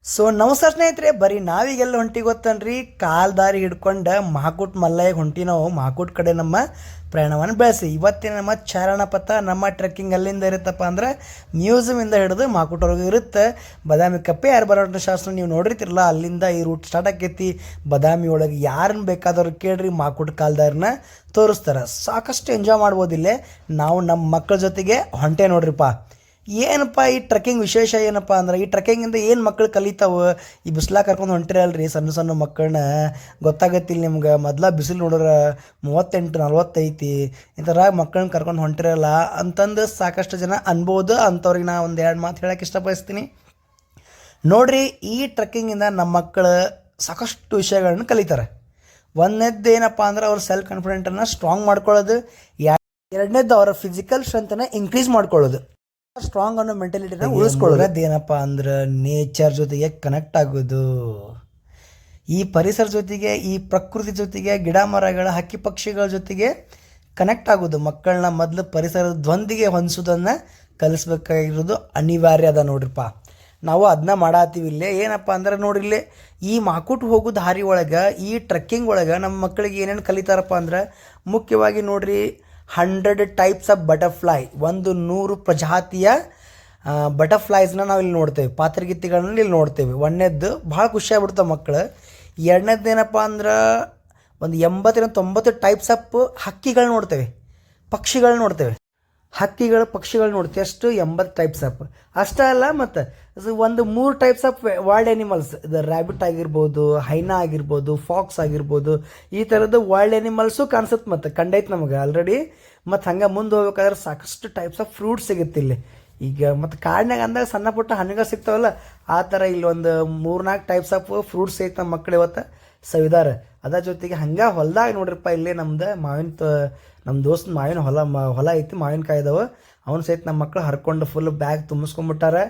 So ನಮಸ್ಕಾರ ಸ್ನೇಹಿತರೆ, ಬರೀ ನಾವೀಗೆಲ್ಲ ಹೊಂಟಿ ಗೊತ್ತನ್ರಿ, ಕಾಲ್ ದಾರಿ ಹಿಡ್ಕೊಂಡು ಮಹಾಕೂಟ್ ಮಲ್ಲಯ್ಯಗೆ ಹೊಂಟಿ ನಾವು ಮಹಾಕೂಟ್ ಕಡೆ ನಮ್ಮ ಪ್ರಯಾಣವನ್ನು ಬೆಳೆಸಿ. ಇವತ್ತಿನ ನಮ್ಮ ಚಾರಣ ಪಥ ನಮ್ಮ ಟ್ರೆಕ್ಕಿಂಗ್ ಅಲ್ಲಿಂದ ಇರುತ್ತಪ್ಪ ಅಂದ್ರೆ ಮ್ಯೂಸಿಯಮಿಂದ ಹಿಡಿದು ಮಹಾಕೂಟ್ವರೆಗೂ ಇರುತ್ತೆ. ಬದಾಮಿ ಕಪ್ಪೆ ಯಾರು ಬರೋಣ ಶಾಸ್ತ್ರ ನೀವು ನೋಡಿರ್ತಿರಲ್ಲ, ಅಲ್ಲಿಂದ ಈ ರೂಟ್ ಸ್ಟಾರ್ಟ್ ಆಕೈತಿ. ಬದಾಮಿ ಒಳಗೆ ಯಾರನ್ನ ಬೇಕಾದವ್ರು ಕೇಳ್ರಿ, ಮಹಾಕೂಟ್ ಕಾಲ್ದಾರಿನ ತೋರಿಸ್ತಾರೆ. ಸಾಕಷ್ಟು ಎಂಜಾಯ್ ಮಾಡ್ಬೋದಿಲ್ಲೇ. ನಾವು ನಮ್ಮ ಮಕ್ಕಳ ಜೊತೆಗೆ ಹೊಂಟೆ ನೋಡ್ರಿಪ್ಪ. ಏನಪ್ಪ ಈ ಟ್ರೆಕ್ಕಿಂಗ್ ವಿಶೇಷ ಏನಪ್ಪ ಅಂದ್ರೆ, ಈ ಟ್ರೆಕ್ಕಿಂಗಿಂದ ಏನು ಮಕ್ಕಳು ಕಲಿತಾವೆ. ಈ ಬಿಸಿಲಾಗ ಕರ್ಕೊಂಡು ಹೊಂಟಿರಲ್ರಿ ಸಣ್ಣ ಸಣ್ಣ ಮಕ್ಕಳನ್ನ, ಗೊತ್ತಾಗತ್ತಿಲ್ಲ ನಿಮ್ಗೆ. ಮೊದಲ ಬಿಸಿಲು ನೋಡ್ರೆ 38-40 ಐತಿ. ಈ ಥರ ಮಕ್ಕಳನ್ನ ಕರ್ಕೊಂಡು ಹೊಂಟಿರಲ್ಲ ಅಂತಂದು ಸಾಕಷ್ಟು ಜನ ಅನ್ಬೋದು. ಅಂಥವ್ರಿಗೆ ನಾ ಒಂದು 2 ಮಾತು ಹೇಳೋಕ್ಕೆ ಇಷ್ಟಪಡಿಸ್ತೀನಿ. ನೋಡಿರಿ, ಈ ಟ್ರೆಕ್ಕಿಂಗಿಂದ ನಮ್ಮ ಮಕ್ಕಳು ಸಾಕಷ್ಟು ವಿಷಯಗಳನ್ನ ಕಲಿತಾರೆ. ಒಂದನೇದ್ದು ಏನಪ್ಪ ಅಂದ್ರೆ, ಅವ್ರ ಸೆಲ್ಫ್ ಕಾನ್ಫಿಡೆಂಟನ್ನು ಸ್ಟ್ರಾಂಗ್ ಮಾಡ್ಕೊಳ್ಳೋದು. ಎರಡನೇದ್ದು ಅವರ ಫಿಸಿಕಲ್ ಸ್ಟ್ರೆಂತನ್ನು ಇನ್ಕ್ರೀಸ್ ಮಾಡ್ಕೊಳ್ಳೋದು. ಸ್ಟ್ರಾಂಗ್ ಅನ್ನೋ ಮೆಂಟಾಲಿಟಿನ ಉಳಿಸ್ಕೊಳ್ಳೋದು. ಏನಪ್ಪ ಅಂದ್ರೆ, ನೇಚರ್ ಜೊತೆಗೆ ಕನೆಕ್ಟ್ ಆಗೋದು, ಈ ಪರಿಸರ ಜೊತೆಗೆ, ಈ ಪ್ರಕೃತಿ ಜೊತೆಗೆ, ಗಿಡ ಮರಗಳ ಹಕ್ಕಿ ಪಕ್ಷಿಗಳ ಜೊತೆಗೆ ಕನೆಕ್ಟ್ ಆಗೋದು. ಮಕ್ಕಳನ್ನ ಮೊದಲು ಪರಿಸರದೊಂದಿಗೆ ಹೊಂದಿಸೋದನ್ನು ಕಲಿಸ್ಬೇಕಾಗಿರೋದು ಅನಿವಾರ್ಯ ಅದ ನೋಡ್ರಿಪ್ಪ. ನಾವು ಅದನ್ನ ಮಾಡತ್ತೀವಿ ಇಲ್ಲೇ. ಏನಪ್ಪ ಅಂದ್ರೆ ನೋಡಿಲ್ಲೇ, ಈ ಮಹಾಕೂಟ್ ಹೋಗೋ ದಾರಿ ಒಳಗೆ, ಈ ಟ್ರೆಕ್ಕಿಂಗ್ ಒಳಗೆ ನಮ್ಮ ಮಕ್ಕಳಿಗೆ ಏನೇನು ಕಲಿತಾರಪ್ಪ ಅಂದ್ರೆ, ಮುಖ್ಯವಾಗಿ ನೋಡ್ರಿ, 100 ಟೈಪ್ಸ್ ಆಫ್ ಬಟರ್ಫ್ಲೈ, 100 ಪ್ರಜಾತಿಯ ಬಟರ್ಫ್ಲೈಸ್ನ ನಾವು ಇಲ್ಲಿ ನೋಡ್ತೇವೆ. ಪಾತ್ರಗಿತ್ತಿಗಳನ್ನ ಇಲ್ಲಿ ನೋಡ್ತೇವೆ. ಒಂದನೇದ್ದು ಭಾಳ ಖುಷಿಯಾಗ್ಬಿಡ್ತಾವೆ ಮಕ್ಕಳು. ಎರಡನೇದ್ದು ಏನಪ್ಪ ಅಂದ್ರೆ, ಒಂದು 80-90 ಟೈಪ್ಸ್ ಆಫ್ ಹಕ್ಕಿಗಳು ನೋಡ್ತೇವೆ, ಪಕ್ಷಿಗಳು ನೋಡ್ತೇವೆ. ಪಕ್ಷಿಗಳು ನೋಡ್ತೇವೆ. ಎಷ್ಟು? 80 ಟೈಪ್ಸ್ ಆಫ್. ಅಷ್ಟೇ ಅಲ್ಲ, ಮತ್ತು ಒಂದು 3 ಟೈಪ್ಸ್ ಆಫ್ ವೈಲ್ಡ್ ಆ್ಯನಿಮಲ್ಸ್, ಇದು ರ್ಯಾಬಿಟ್ ಆಗಿರ್ಬೋದು, ಹೈನಾ ಆಗಿರ್ಬೋದು, ಫಾಕ್ಸ್ ಆಗಿರ್ಬೋದು, ಈ ಥರದ್ದು ವೈಲ್ಡ್ ಆ್ಯನಿಮಲ್ಸು ಕಾಣಿಸುತ್ತೆ. ಮತ್ತು ಕಂಡೈತೆ ನಮಗೆ ಆಲ್ರೆಡಿ. ಮತ್ತು ಹಂಗೆ ಮುಂದೆ ಹೋಗ್ಬೇಕಾದ್ರೆ ಸಾಕಷ್ಟು ಟೈಪ್ಸ್ ಆಫ್ ಫ್ರೂಟ್ಸ್ ಸಿಗುತ್ತೆ ಇಲ್ಲಿ. ಈಗ ಮತ್ತು ಕಾಡಿನಾಗ ಅಂದಾಗ ಸಣ್ಣ ಪುಟ್ಟ ಹಣ್ಣುಗಳು ಸಿಗ್ತಾವಲ್ಲ, ಆ ಥರ ಇಲ್ಲಿ ಒಂದು 3-4 ಟೈಪ್ಸ್ ಆಫ್ ಫ್ರೂಟ್ಸ್ ಐತೆ ನಮ್ಮ ಮಕ್ಕಳು ಇವತ್ತು ಸವಿದಾರೆ. ಅದರ ಜೊತೆಗೆ ಹಂಗೆ ಹೊಲದಾಗ ನೋಡ್ರಿಪ್ಪ, ಇಲ್ಲೇ ನಮ್ದು ನಮ್ಮ ದೋಸ್ತ ಮಾವಿನ ಹೊಲ ಐತಿ, ಮಾವಿನಕಾಯಿ ಇದಾವೆ. ಅವ್ನು ಸಹಿತ ನಮ್ಮ ಮಕ್ಕಳು ಹರ್ಕೊಂಡು ಫುಲ್ ಬ್ಯಾಗ್ ತುಂಬಿಸ್ಕೊಂಬಿಟ್ಟಾರೆ.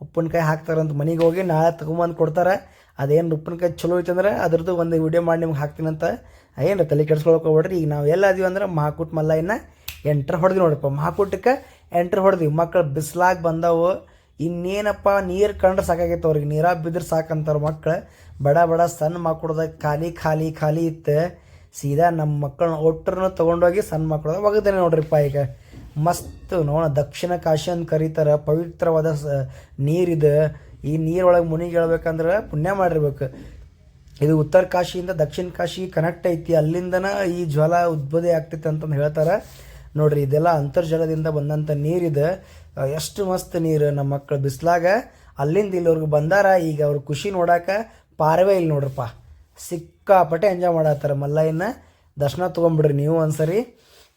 ಉಪ್ಪಿನಕಾಯಿ ಹಾಕ್ತಾರಂತ ಮನೆಗೆ ಹೋಗಿ ನಾಳೆ ತೊಗೊಂಬಂದು ಕೊಡ್ತಾರೆ. ಅದೇನು ಉಪ್ಪಿನಕಾಯಿ ಚಲೋ ಐತಂದ್ರೆ ಅದ್ರದ್ದು ಒಂದು ವಿಡಿಯೋ ಮಾಡಿ ನಿಮ್ಗೆ ಹಾಕ್ತೀನಂತ. ಏನು ತಲೆ ಕೆಡ್ಸ್ಕೊಳಕ್ಕೆ ಹೋಗ್ಬಿಡ್ರಿ. ಈಗ ನಾವು ಎಲ್ಲ ಅದೀವಿ ಅಂದ್ರೆ ಮಹಾಕೂಟ್ ಮಲ್ಲಯ್ಯನ ಎಂಟ್ರ್ ಹೊಡೆದ್ವಿ ನೋಡಪ್ಪ. ಮಹಾಕೂಟಕ್ಕೆ ಎಂಟ್ರ್ ಹೊಡೆದ್ವಿ. ಮಕ್ಕಳು ಬಿಸ್ಲಾಗಿ ಬಂದವು. ಇನ್ನೇನಪ್ಪ, ನೀರು ಕಂಡ್ರೆ ಸಾಕಾಗೈತೆ ಅವ್ರಿಗೆ, ನೀರಾಗ ಬಿದ್ರೆ ಸಾಕಂತಾರೆ ಮಕ್ಕಳು. ಬಡ ಸಣ್ಣ ಮಕ್ಕಳದಾಗ ಖಾಲಿ ಇತ್ತು. ಸೀದಾ ನಮ್ಮ ಮಕ್ಕಳನ್ನ ಒಟ್ಟರನ್ನ ತೊಗೊಂಡೋಗಿ ಸಣ್ಣ ಮಕ್ಕಳು ಒಗದೇನೆ ನೋಡ್ರಿಪ್ಪ. ಈಗ ಮಸ್ತ್ ದಕ್ಷಿಣ ಕಾಶಿ ಅಂತ ಕರೀತಾರೆ. ಪವಿತ್ರವಾದ ನೀರಿದೆ. ಈ ನೀರೊಳಗೆ ಮುನಿಗೆ ಹೇಳ್ಬೇಕಂದ್ರೆ ಪುಣ್ಯ ಮಾಡಿರ್ಬೇಕು. ಇದು ಉತ್ತರ ಕಾಶಿಯಿಂದ ದಕ್ಷಿಣ ಕಾಶಿ ಕನೆಕ್ಟ್ ಐತಿ. ಅಲ್ಲಿಂದನ ಈ ಜ್ವಾಲ ಉದ್ಭವ ಆಗ್ತೈತೆ ಅಂತಂದು ಹೇಳ್ತಾರೆ. ನೋಡ್ರಿ, ಇದೆಲ್ಲ ಅಂತರ್ಜಲದಿಂದ ಬಂದಂಥ ನೀರಿದೆ. ಎಷ್ಟು ಮಸ್ತ್ ನೀರು. ನಮ್ಮ ಮಕ್ಕಳು ಬಿಸ್ಲಾಗ ಅಲ್ಲಿಂದ ಇಲ್ಲಿವ್ರಿಗೆ ಬಂದಾರ. ಈಗ ಅವ್ರ ಖುಷಿ ನೋಡೋಕೆ ಪಾರವೇ ಇಲ್ಲಿ ನೋಡ್ರಪ್ಪ. ಸಿಕ್ಕಾಪಟ್ಟೆ ಎಂಜಾಯ್ ಮಾಡತ್ತಾರ. ಮಲ್ಲಯ್ಯನ ದರ್ಶನ ತೊಗೊಂಬಿಡ್ರಿ ನೀವು ಒಂದ್ಸರಿ.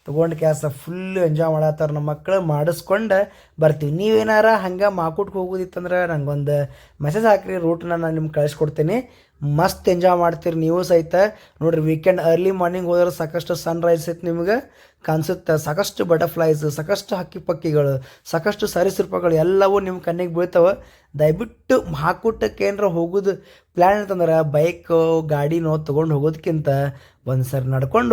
ತೊಗೊಂಡು ಫುಲ್ಲು ಎಂಜಾಯ್ ಮಾಡತ್ತಾರ ನಮ್ಮ ಮಕ್ಕಳು. ಮಾಡಿಸ್ಕೊಂಡು ಬರ್ತೀವಿ. ನೀವೇನಾರ ಹಂಗೆ ಮಹಾಕೂಟ್ಗೆ ಹೋಗೋದಿತ್ತಂದ್ರೆ ನಂಗೊಂದು ಮೆಸೇಜ್ ಹಾಕಿರಿ, ರೂಟ್ನ ನಾನು ನಿಮ್ಗೆ ಕಳಿಸ್ಕೊಡ್ತೀನಿ. ಮಸ್ತ್ ಎಂಜಾಯ್ ಮಾಡ್ತೀರಿ ನೀವು ಸಹಿತ. ನೋಡಿರಿ, ವೀಕೆಂಡ್ ಅರ್ಲಿ ಮಾರ್ನಿಂಗ್ ಹೋದ್ರೆ ಸಾಕಷ್ಟು ಸನ್ರೈಸ್ ಐತೆ ನಿಮ್ಗೆ ಕಾಣಿಸುತ್ತೆ. ಸಾಕಷ್ಟು ಬಟರ್ಫ್ಲೈಸ್, ಸಾಕಷ್ಟು ಹಕ್ಕಿ ಪಕ್ಕಿಗಳು, ಸಾಕಷ್ಟು ಸರೀಸೃಪಗಳು ಎಲ್ಲವೂ ನಿಮ್ಮ ಕಣ್ಣಿಗೆ ಬೀಳ್ತವೆ. ದಯವಿಟ್ಟು ಮಹಾಕೂಟಕ್ಕೆ ಏನಾರ ಹೋಗೋದು ಪ್ಲ್ಯಾನ್ ಅಂತಂದ್ರೆ, ಬೈಕು ಗಾಡಿನೋ ತೊಗೊಂಡು ಹೋಗೋದಕ್ಕಿಂತ ಒಂದು ಸರಿ ನಡ್ಕೊಂಡು